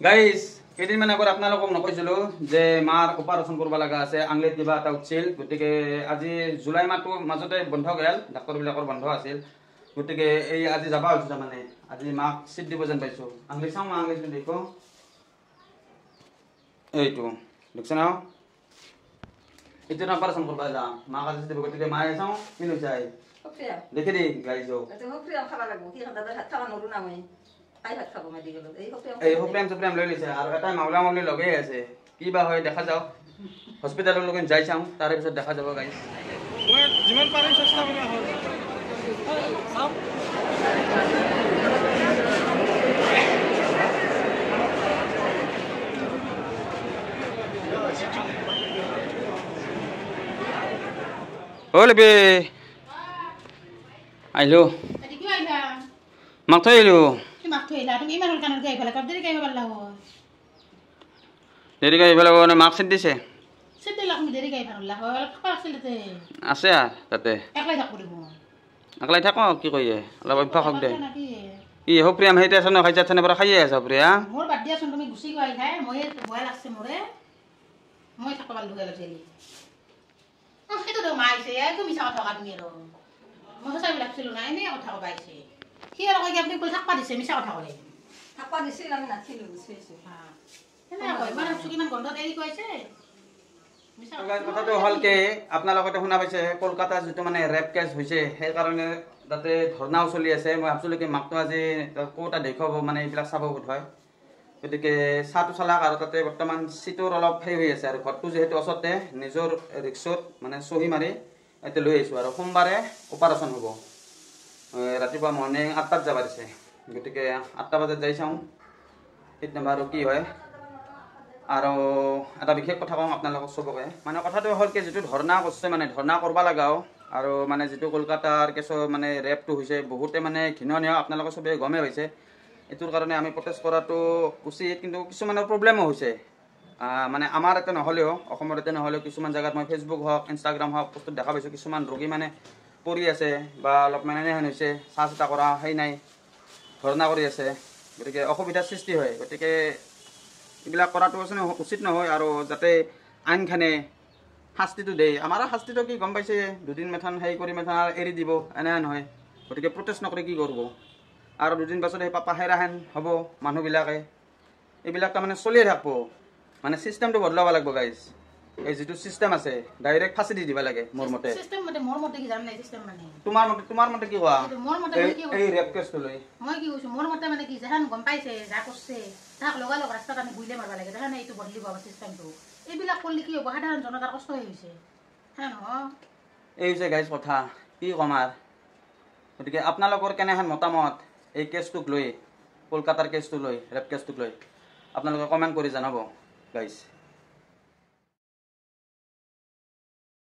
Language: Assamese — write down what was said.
গাইজ কেইদিনমান আগত আপোনালোকক নকৈছিলোঁ যে মাৰ অপাৰেশ্যন কৰিব লগা আছে, আঙুলিত কিবা এটা উঠিছিল। গতিকে আজি জুলাই মাহটো মাজতে বন্ধ গ'ল, ডাক্তৰবিলাকৰ বন্ধ আছিল। গতিকে এই আজি যাব হৈছে, তাৰমানে আজি মাক চিট দিব যেন পাইছোঁ। আঙুলি চাওঁ, মা আঙুলিটো দেখোঁ, এইটো দেখছে ন, এইটো অপাৰেশ্যন কৰিব যাম, মাক আজি চিট দিব। গতিকে মায়ে চাওঁ কি লৈছে দেখি দি গাইজ এই সুপ্ৰেম চুপ্ৰেম লৈ লৈছে আৰু এটা মাউলা মাউলি লগেই আছে। কি বা হয় দেখা যাওক, হস্পিটেললৈকে যাই চাওঁ, তাৰে পিছত দেখা যাব গাইজ। যিমান পাৰিম চেষ্টা কৰা হ'ল। লেপি আহিলোঁ, মাক থৈ আহিলোঁ। দেৰিকৈ আহিব লাগিব, মাক চিট দিছে আছে তাতে। একলাই থাক, কি কয় অলপ অভ্যাস হওক দে। কি সুপ্ৰিয়াম সেইটো আছে ন, খাইছে পৰা খাইয়ে আছে সুপ্ৰিয়া। কথাটো হ'ল কি, আপোনালোকে শুনা পাইছে কলকাতাত যিটো মানে ৰেপ কেছ হৈছে, সেইকাৰণে তাতে ধৰ্ণাও চলি আছে। মই ভাবিছিলোঁ কি মাকটো আজি ক'তা দেখুৱাব, মানে এইবিলাক চাব বোধ হয়। গতিকে চাহটো চালাক আৰু তাতে বৰ্তমান চিটৰ অলপ সেই হৈ আছে আৰু ঘৰটো যিহেতু ওচৰতে, নিজৰ ৰিক্সত মানে চহী মাৰি এতিয়া লৈ আহিছোঁ। আৰু সোমবাৰে অপাৰেশ্যন হ'ব, ৰাতিপুৱা মৰ্ণিং 8টাত যাব দিছে। গতিকে 8টা বজাত যাই চাওঁ কেতিয়াবা আৰু কি হয়। আৰু এটা বিশেষ কথা কওঁ আপোনালোকক চবকে, মানে কথাটো হ'ল কি, যিটো ধৰ্ণা কৰিছে মানে ধৰ্ণা কৰিব লগাও, আৰু মানে যিটো কলকাতাৰ কেছৰ মানে ৰেপটো হৈছে, বহুতে মানে ঘৃণনীয়, আপোনালোকে চবেই গমেই হৈছে। এইটোৰ কাৰণে আমি প্ৰটেষ্ট কৰাটো উচিত, কিন্তু কিছুমানৰ প্ৰব্লেমো হৈছে। মানে আমাৰ ইয়াতে নহ'লেও, অসমৰ ইয়াতে নহ'লেও কিছুমান জেগাত মই ফেচবুক হওক ইনষ্টাগ্ৰাম হওক পোষ্টত দেখা পাইছোঁ, কিছুমান ৰোগী মানে পৰি আছে বা অলপ মানে এনেহেন হৈছে, চাহ চিতা কৰা সেই নাই, ধৰ্ণা কৰি আছে। গতিকে অসুবিধাৰ সৃষ্টি হয়। গতিকে এইবিলাক কৰাটো উচিত নহয়, আৰু যাতে আইনখানে শাস্তিটো দিয়ে। আমাৰ শাস্তিটো কি গম পাইছে, দুদিন মেথান হেৰি কৰি মেথান এৰি দিব, এনেহেন নহয়। গতিকে প্ৰটেষ্ট নকৰি কি কৰিব, আৰু দুদিন পাছত সেই পাহেৰাহেন হ'ব মানুহবিলাকে, এইবিলাক তাৰমানে চলিয়ে থাকিব। মানে চিষ্টেমটো বদলাব লাগিব গাইজ। এই যিটো চিষ্টেম আছে ডাইৰেক্ট ফাঁচি দি দিব লাগে মোৰ মতে। তোমাৰ মতে কি কোৱা এই ৰেপ কেছটো লৈ? মই কি কৈছোঁ, মোৰ মতে মানে কি, যেন গম পাইছে যা কৰিছে, তাক লগালগ ৰাস্তাত আমি গুইলে মাৰিব লাগে, তেনে এইটো বদলিব চিষ্টেমটো। এইবিলাক কৰিলে কি হ'ব, সাধাৰণ জনতাৰ কষ্ট হৈ গৈছে, হা নহয়? এই হৈছে গাইজ কথা, কি ক'ম আৰু। গতিকে আপোনালোকৰ কেনেহেন মতামত এই কেছটোক লৈ, কলকাতাৰ কেছটো লৈ, ৰেপ কেছটোক লৈ, আপোনালোকে কমেণ্ট কৰি জনাব গাইজ।